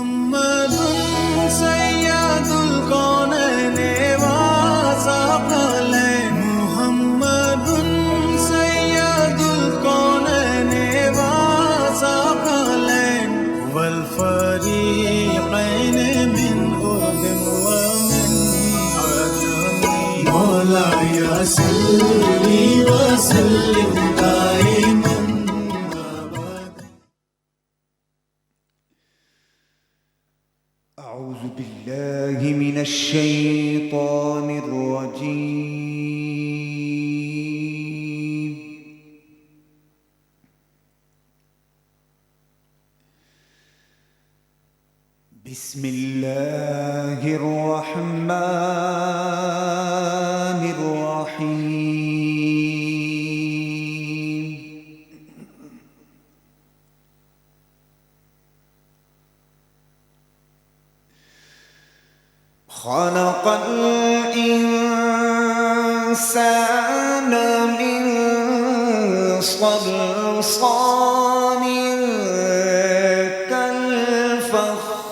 محمد سید الکونین وثقلین محمد سید الکونین وثقلین والفریقین من عرب ومن عجم مولاي صلی وسلم دائما. أعوذ بالله من الشيطان الرجيم. بسم الله الرحمن الرحيم. خلق الإنسان من صلصال كالفخار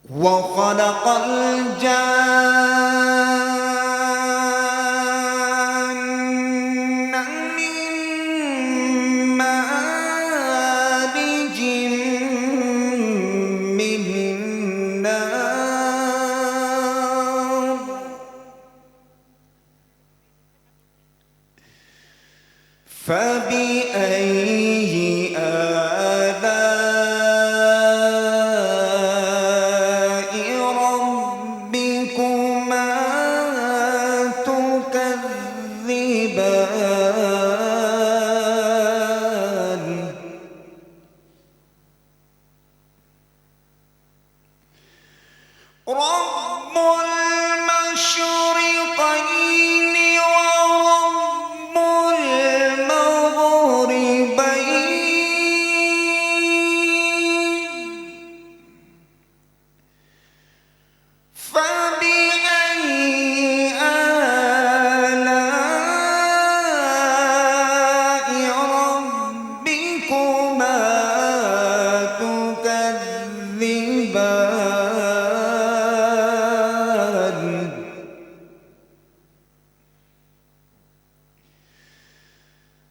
وخلق الجان من مارج من نار فبأي آلاء ربكما تكذبان. رب المشرقين ورب المغربين فبأي آلاء ربكما تكذبان.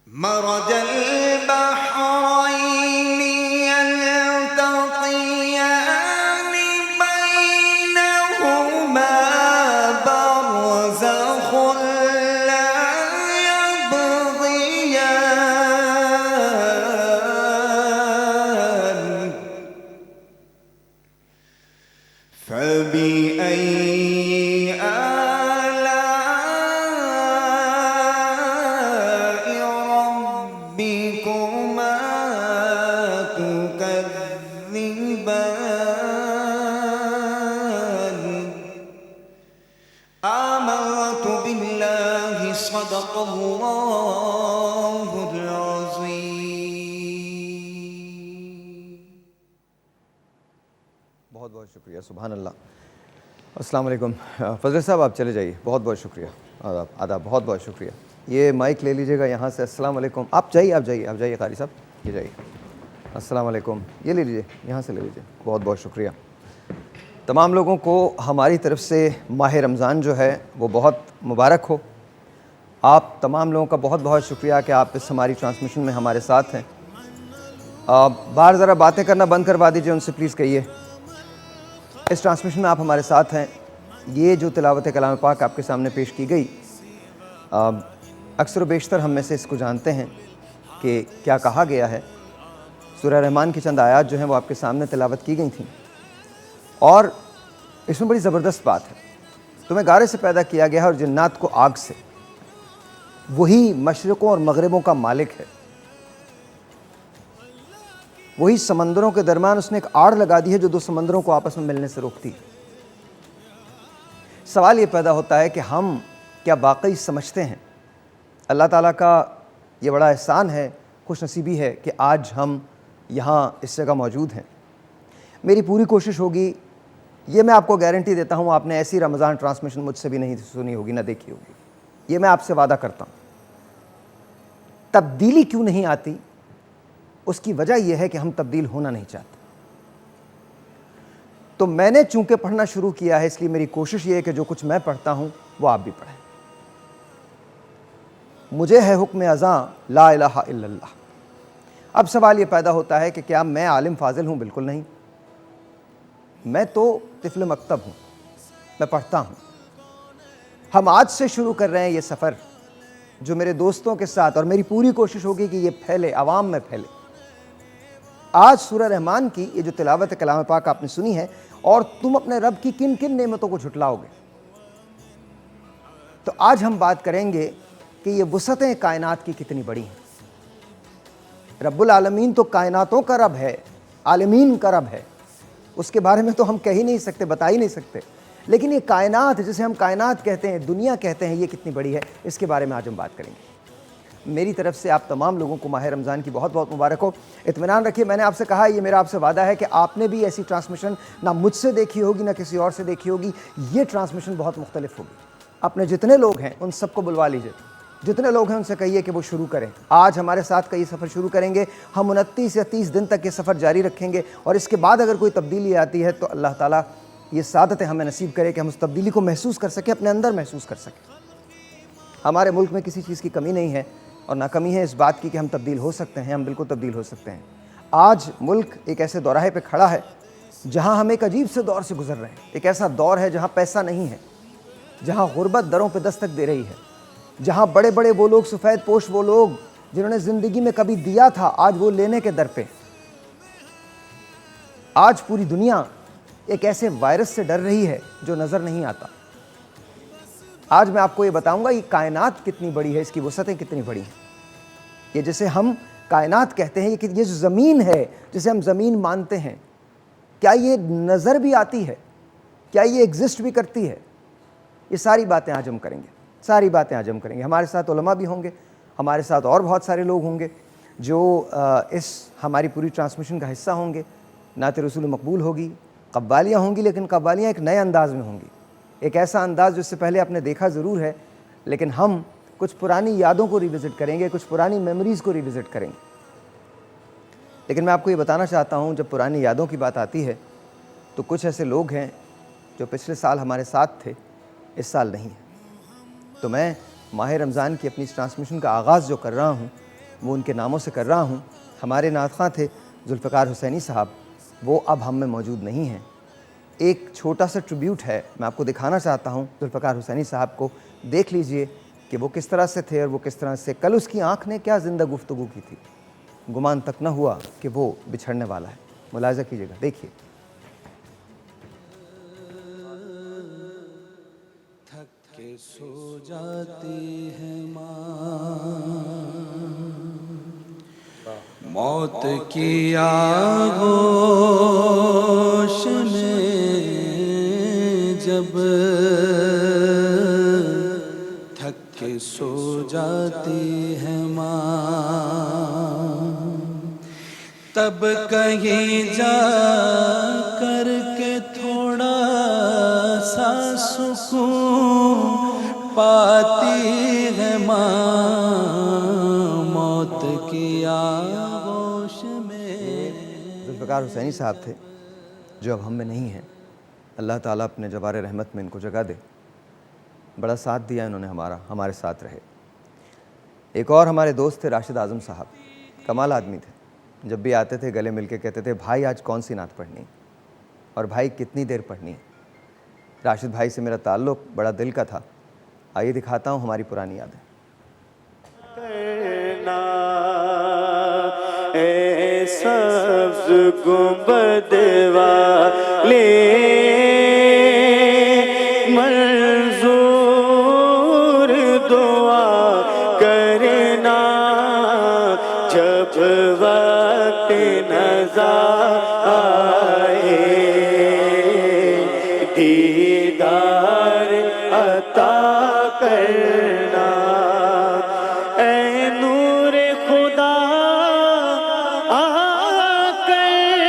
مرج البحرين يلتقيان بينهما برزخ لا يبغيان. فبأي آلاء ربكما تكذبان. آمنت بالله صدق الله العظيم. بہت بہت شکریہ. سبحان اللہ. السلام علیکم. فضل صاحب آپ چلے جائیے. بہت بہت شکریہ. آداب آداب. بہت بہت شکریہ. یہ مائک لے لیجیے گا یہاں سے. السلام علیکم. آپ جائیے آپ جائیے قاری صاحب. یہ جائیے. السلام علیکم. یہ لے لیجیے یہاں سے لے لیجیے. بہت بہت شکریہ. تمام لوگوں کو ہماری طرف سے ماہ رمضان جو ہے وہ بہت مبارک ہو. آپ تمام لوگوں کا بہت بہت شکریہ کہ آپ اس ہماری ٹرانسمیشن میں ہمارے ساتھ ہیں. باہر ذرا باتیں کرنا بند کروا دیجیے ان سے پلیز کہیے. اس ٹرانسمیشن میں آپ ہمارے ساتھ ہیں. یہ جو تلاوت کلام پاک آپ کے سامنے پیش کی گئی، اکثر و بیشتر ہم میں سے اس کو جانتے ہیں کہ کیا کہا گیا ہے. سورہ رحمان کی چند آیات جو ہیں وہ آپ کے سامنے تلاوت کی گئی تھیں، اور اس میں بڑی زبردست بات ہے. تمہیں گارے سے پیدا کیا گیا ہے اور جنات کو آگ سے. وہی مشرقوں اور مغربوں کا مالک ہے. وہی سمندروں کے درمیان اس نے ایک آڑ لگا دی ہے جو دو سمندروں کو آپس میں ملنے سے روکتی ہے. سوال یہ پیدا ہوتا ہے کہ ہم کیا واقعی سمجھتے ہیں اللہ تعالیٰ کا یہ بڑا احسان ہے، خوش نصیبی ہے کہ آج ہم یہاں اس جگہ موجود ہیں. میری پوری کوشش ہوگی یہ میں آپ کو گارنٹی دیتا ہوں، آپ نے ایسی رمضان ٹرانسمیشن مجھ سے بھی نہیں سنی ہوگی، نہ دیکھی ہوگی، یہ میں آپ سے وعدہ کرتا ہوں۔ تبدیلی کیوں نہیں آتی؟ اس کی وجہ یہ ہے کہ ہم تبدیل ہونا نہیں چاہتے۔ تو میں نے چونکہ پڑھنا شروع کیا ہے، اس لیے میری کوشش یہ ہے کہ جو کچھ میں پڑھتا ہوں وہ آپ بھی پڑھیں۔ مجھے ہے حکم ازاں لا الہ الا اللہ۔ اب سوال یہ پیدا ہوتا ہے کہ کیا میں عالم فاضل ہوں؟ بالکل نہیں، میں تو طفل مکتب ہوں، میں پڑھتا ہوں۔ ہم آج سے شروع کر رہے ہیں یہ سفر، جو میرے دوستوں کے ساتھ، اور میری پوری کوشش ہوگی کہ یہ پھیلے، عوام میں پھیلے۔ آج سورہ رحمان کی یہ جو تلاوت کلام پاک آپ نے سنی ہے، اور تم اپنے رب کی کن کن نعمتوں کو جھٹلاؤ گے، تو آج ہم بات کریں گے کہ یہ وسعتیں کائنات کی کتنی بڑی ہیں۔ رب العالمین تو کائناتوں کا رب ہے، عالمین کا رب ہے، اس کے بارے میں تو ہم کہہ ہی نہیں سکتے، بتا ہی نہیں سکتے، لیکن یہ کائنات جسے ہم کائنات کہتے ہیں، دنیا کہتے ہیں، یہ کتنی بڑی ہے، اس کے بارے میں آج ہم بات کریں گے۔ میری طرف سے آپ تمام لوگوں کو ماہ رمضان کی بہت بہت مبارک ہو۔ اطمینان رکھیے، میں نے آپ سے کہا، یہ میرا آپ سے وعدہ ہے کہ آپ نے بھی ایسی ٹرانسمیشن نہ مجھ سے دیکھی ہوگی، نہ کسی اور سے دیکھی ہوگی۔ یہ ٹرانسمیشن بہت مختلف ہوگی۔ اپنے جتنے لوگ ہیں ان سب کو بلوا لیجئے، جتنے لوگ ہیں ان سے کہیے کہ وہ شروع کریں۔ آج ہمارے ساتھ کا یہ سفر شروع کریں گے، ہم 29 یا 30 دن تک یہ سفر جاری رکھیں گے، اور اس کے بعد اگر کوئی تبدیلی آتی ہے تو اللہ تعالیٰ یہ سعادت ہمیں نصیب کرے کہ ہم اس تبدیلی کو محسوس کر سکیں، اپنے اندر محسوس کر سکیں۔ ہمارے ملک میں کسی چیز کی کمی نہیں ہے، اور نہ کمی ہے اس بات کی کہ ہم تبدیل ہو سکتے ہیں، ہم بالکل تبدیل ہو سکتے ہیں۔ آج ملک ایک ایسے دوراہے پہ کھڑا ہے جہاں ہم ایک عجیب سے دور سے گزر رہے ہیں۔ ایک ایسا دور ہے جہاں پیسہ نہیں ہے، جہاں غربت دروں پہ دستک دے رہی ہے، جہاں بڑے بڑے وہ لوگ، سفید پوش وہ لوگ جنہوں نے زندگی میں کبھی دیا تھا، آج وہ لینے کے در پہ۔ آج پوری دنیا ایک ایسے وائرس سے ڈر رہی ہے جو نظر نہیں آتا۔ آج میں آپ کو یہ بتاؤں گا یہ کائنات کتنی بڑی ہے، اس کی وسعتیں کتنی بڑی ہیں۔ یہ جسے ہم کائنات کہتے ہیں، یہ جو زمین ہے جسے ہم زمین مانتے ہیں، کیا یہ نظر بھی آتی ہے؟ کیا یہ ایگزسٹ بھی کرتی ہے؟ یہ ساری باتیں آج ہم کریں گے، ساری باتیں آج ہم کریں گے۔ ہمارے ساتھ علماء بھی ہوں گے، ہمارے ساتھ اور بہت سارے لوگ ہوں گے جو اس ہماری پوری ٹرانسمیشن کا حصہ ہوں گے۔ نعت رسول مقبول ہوگی، قوالیاں ہوں گی، لیکن قوالیاں ایک نئے انداز میں ہوں گی، ایک ایسا انداز جو اس سے پہلے آپ نے دیکھا ضرور ہے، لیکن ہم کچھ پرانی یادوں کو ریوزٹ کریں گے، کچھ پرانی میموریز کو ریوزٹ کریں گے۔ لیکن میں آپ کو یہ بتانا چاہتا ہوں، جب پرانی یادوں کی بات آتی ہے تو کچھ ایسے لوگ ہیں جو پچھلے سال ہمارے ساتھ تھے، اس سال نہیں ہیں۔ تو میں ماہ رمضان کی اپنی اس ٹرانسمیشن کا آغاز جو کر رہا ہوں وہ ان کے ناموں سے کر رہا ہوں۔ ہمارے نعت خواں تھے ذوالفقار حسینی صاحب، وہ اب ہم میں موجود نہیں ہیں۔ ایک چھوٹا سا ٹریبیوٹ ہے، میں آپ کو دکھانا چاہتا ہوں ذوالفقار حسینی صاحب کو، دیکھ لیجئے کہ وہ کس طرح سے تھے اور وہ کس طرح سے کل اس کی آنکھ نے کیا زندہ گفتگو کی تھی۔ گمان تک نہ ہوا کہ وہ بچھڑنے والا ہے۔ ملاحظہ کیجئے گا، دیکھیے۔ تھک کے سو جاتی ہے ماں، موت کی آغوش میں جب تھک کے سو جاتی ہے ماں، تب کہیں جا کر کے تھوڑا سا سکون پاتی ہے ماں، موت کی آغوش میں۔ ذوالفقار حسینی صاحب تھے جو اب ہم میں نہیں ہیں۔ اللہ تعالیٰ اپنے جبار رحمت میں ان کو جگہ دے۔ بڑا ساتھ دیا انہوں نے ہمارے ساتھ رہے۔ ایک اور ہمارے دوست تھے راشد اعظم صاحب، کمال آدمی تھے۔ جب بھی آتے تھے گلے مل کے کہتے تھے بھائی آج کون سی نعت پڑھنی اور بھائی کتنی دیر پڑھنی۔ راشد بھائی سے میرا تعلق بڑا دل کا تھا۔ آئیے دکھاتا ہوں ہماری پرانی یادیں۔ اے سبز گنبد والے منظور دعا کرنا، جب وقت نظر آئے دیدار عطا کرنا۔ اے نور خدا آ کر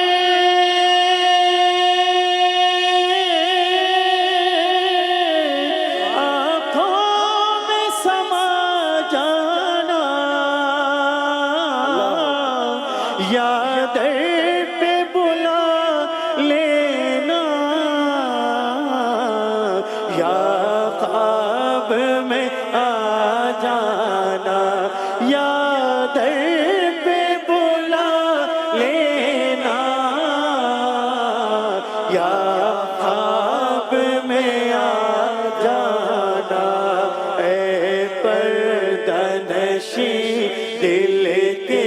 یا در پہ بلا لینا، یا خواب میں آ جانا، یا در پہ بلا لینا، یا خواب میں آ جانا، اے پردہ نشی دل کے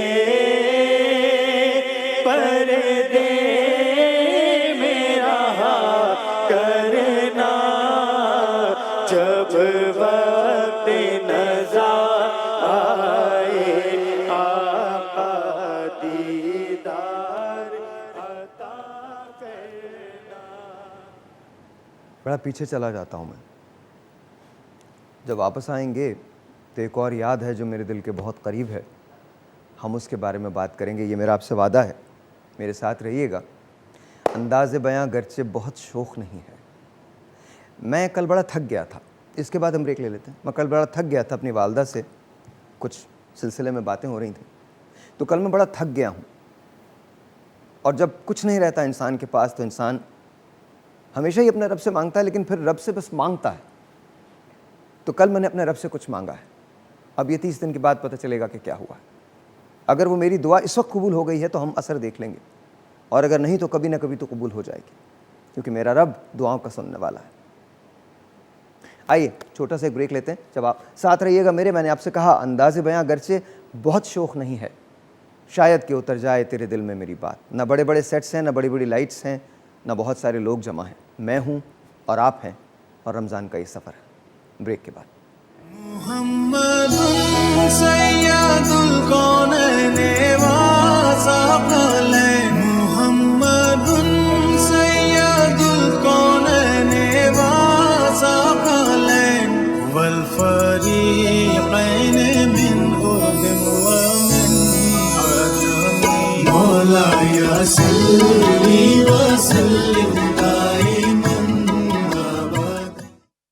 پردے میں رہا کرنا، جب وقت نظر آئے آقا دیدار عطا کرنا۔ بڑا پیچھے چلا جاتا ہوں میں، جب واپس آئیں گے تو ایک اور یاد ہے جو میرے دل کے بہت قریب ہے، ہم اس کے بارے میں بات کریں گے، یہ میرا آپ سے وعدہ ہے، میرے ساتھ رہیے گا۔ انداز بیاں گرچہ بہت شوق نہیں ہے۔ میں کل بڑا تھک گیا تھا، اس کے بعد ہم بریک لے لیتے ہیں۔ میں کل بڑا تھک گیا تھا، اپنی والدہ سے کچھ سلسلے میں باتیں ہو رہی تھیں، تو کل میں بڑا تھک گیا ہوں، اور جب کچھ نہیں رہتا انسان کے پاس تو انسان ہمیشہ ہی اپنے رب سے مانگتا ہے، لیکن پھر رب سے بس مانگتا ہے۔ تو کل میں نے اپنے رب سے کچھ مانگا ہے، اب یہ 30 دن کے بعد پتہ چلے گا کہ کیا ہوا ہے۔ اگر وہ میری دعا اس وقت قبول ہو گئی ہے تو ہم اثر دیکھ لیں گے، اور اگر نہیں تو کبھی نہ کبھی تو قبول ہو جائے گی، کیونکہ میرا رب دعاؤں کا سننے والا ہے۔ آئیے چھوٹا سا ایک بریک لیتے ہیں، جب آپ ساتھ رہیے گا میرے۔ میں نے آپ سے کہا انداز بیاں گرچہ بہت شوق نہیں ہے، شاید کہ اتر جائے تیرے دل میں میری بات۔ نہ بڑے بڑے سیٹس ہیں، نہ بڑی بڑی لائٹس ہیں، نہ بہت سارے لوگ جمع ہیں، میں ہوں اور آپ ہیں، اور رمضان کا یہ سفر ہے۔ بریک کے بعد محمد سید الکونین وثقلین، محمد سید الکونین وثقلین، والفریقین من ارض ومن عجم، مولایا صلی وسلم دائما